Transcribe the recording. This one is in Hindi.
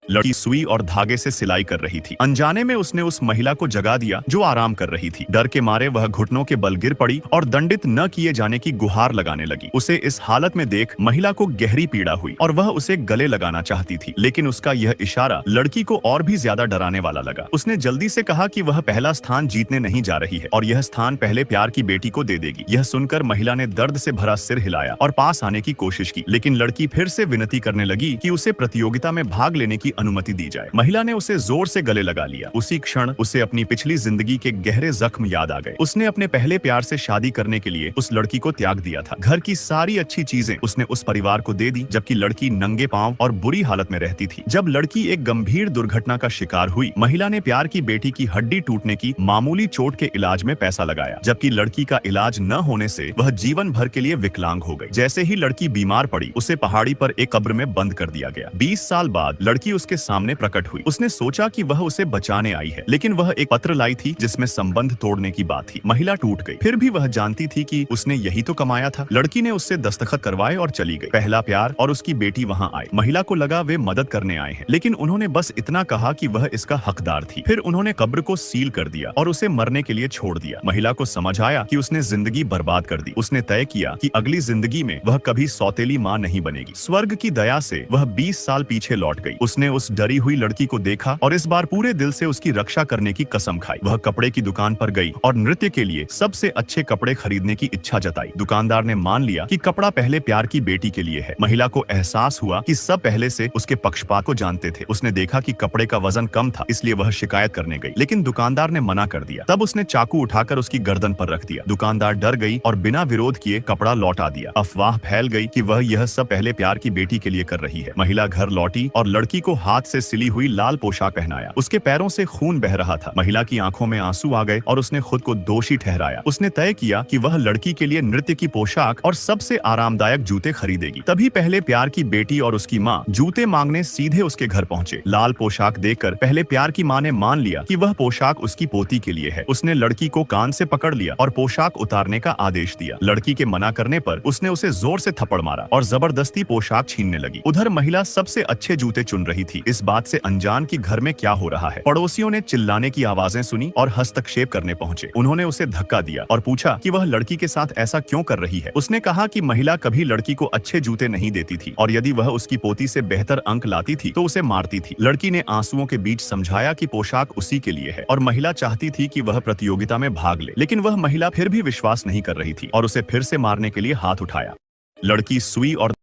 लड़की सुई और धागे से सिलाई कर रही थी। अनजाने में उसने उस महिला को जगा दिया जो आराम कर रही थी। डर के मारे वह घुटनों के बल गिर पड़ी और दंडित न किए जाने की गुहार लगाने लगी। उसे इस हालत में देख महिला को गहरी पीड़ा हुई और वह उसे गले लगाना चाहती थी, लेकिन उसका यह इशारा लड़की को और भी ज्यादा डराने वाला लगा। उसने जल्दी से कहा कि वह पहला स्थान जीतने नहीं जा रही है और यह स्थान पहले प्यार की बेटी को दे देगी। यह सुनकर महिला ने दर्द से भरा सिर हिलाया और पास आने की कोशिश की, लेकिन लड़की फिर से विनती करने लगी कि उसे प्रतियोगिता में भाग लेने की अनुमति दी जाए। महिला ने उसे जोर से गले लगा लिया। उसी क्षण उसे अपनी पिछली जिंदगी के गहरे जख्म याद आ गए। उसने अपने पहले प्यार से शादी करने के लिए उस लड़की को त्याग दिया था। घर की सारी अच्छी चीजें उसने उस परिवार को दे दी, जबकि लड़की नंगे पांव और बुरी हालत में रहती थी। जब लड़की एक गंभीर दुर्घटना का शिकार हुई, महिला ने प्यार की बेटी की हड्डी टूटने की मामूली चोट के इलाज में पैसा लगाया, जबकि लड़की का इलाज न होने से वह जीवन भर के लिए विकलांग हो गई। जैसे ही लड़की बीमार पड़ी, उसे पहाड़ी पर एक कब्र में बंद कर दिया गया। 20 साल बाद लड़की उसके सामने प्रकट हुई। उसने सोचा कि वह उसे बचाने आई है, लेकिन वह एक पत्र लाई थी जिसमें संबंध तोड़ने की बात थी। महिला टूट गई। फिर भी वह जानती थी कि उसने यही तो कमाया था। लड़की ने उससे दस्तखत करवाए और चली गई। पहला प्यार और उसकी बेटी वहां आए। महिला को लगा वे मदद करने आए हैं, लेकिन उन्होंने बस इतना कहा कि वह इसका हकदार थी। फिर उन्होंने कब्र को सील कर दिया और उसे मरने के लिए छोड़ दिया। महिला को समझ आया कि उसने जिंदगी बर्बाद कर दी। उसने तय किया कि अगली जिंदगी में वह कभी सौतेली मां नहीं बनेगी। स्वर्ग की दया से वह 20 साल पीछे लौट गई। उसने उस डरी हुई लड़की को देखा और इस बार पूरे दिल से उसकी रक्षा करने की कसम खाई। वह कपड़े की दुकान पर गई और नृत्य के लिए सबसे अच्छे कपड़े खरीदने की इच्छा जताई। दुकानदार ने मान लिया कि कपड़ा पहले प्यार की बेटी के लिए है। महिला को एहसास हुआ कि सब पहले से उसके पक्षपात को जानते थे। उसने देखा कि कपड़े का वजन कम था, इसलिए वह शिकायत करने गई, लेकिन दुकानदार ने मना कर दिया। तब उसने चाकू उठाकर उसकी गर्दन पर रख दिया। दुकानदार डर गई और बिना विरोध किए कपड़ा लौटा दिया। अफवाह फैल गई कि वह यह सब पहले प्यार की बेटी के लिए कर रही है। महिला घर लौटी और लड़की को हाथ से सिली हुई लाल पोशाक पहनाया। उसके पैरों से खून बह रहा था। महिला की आंखों में आंसू आ गए और उसने खुद को दोषी ठहराया। उसने तय किया कि वह लड़की के लिए नृत्य की पोशाक और सबसे आरामदायक जूते खरीदेगी। तभी पहले प्यार की बेटी और उसकी माँ जूते मांगने सीधे उसके घर पहुंचे। लाल पोशाक देखकर पहले प्यार की माँ ने मान लिया कि वह पोशाक उसकी पोती के लिए है। उसने लड़की को कान से पकड़ लिया और पोशाक उतारने का आदेश दिया। लड़की के मना करने पर उसने उसे जोर से थप्पड़ मारा और जबरदस्ती पोशाक छीनने लगी। उधर महिला सबसे अच्छे जूते चुन रही थी, इस बात से अनजान कि घर में क्या हो रहा है। पड़ोसियों ने चिल्लाने की आवाजें सुनी और हस्तक्षेप करने पहुंचे। उन्होंने उसे धक्का दिया और पूछा कि वह लड़की के साथ ऐसा क्यों कर रही है। उसने कहा कि महिला कभी लड़की को अच्छे जूते नहीं देती थी और यदि वह उसकी पोती से बेहतर अंक लाती थी तो उसे मारती थी। लड़की ने आंसुओं के बीच समझाया कि पोशाक उसी के लिए है और महिला चाहती थी कि वह प्रतियोगिता में भाग ले, लेकिन वह महिला फिर भी विश्वास नहीं कर रही थी और उसे फिर से मारने के लिए हाथ उठाया। लड़की सुई और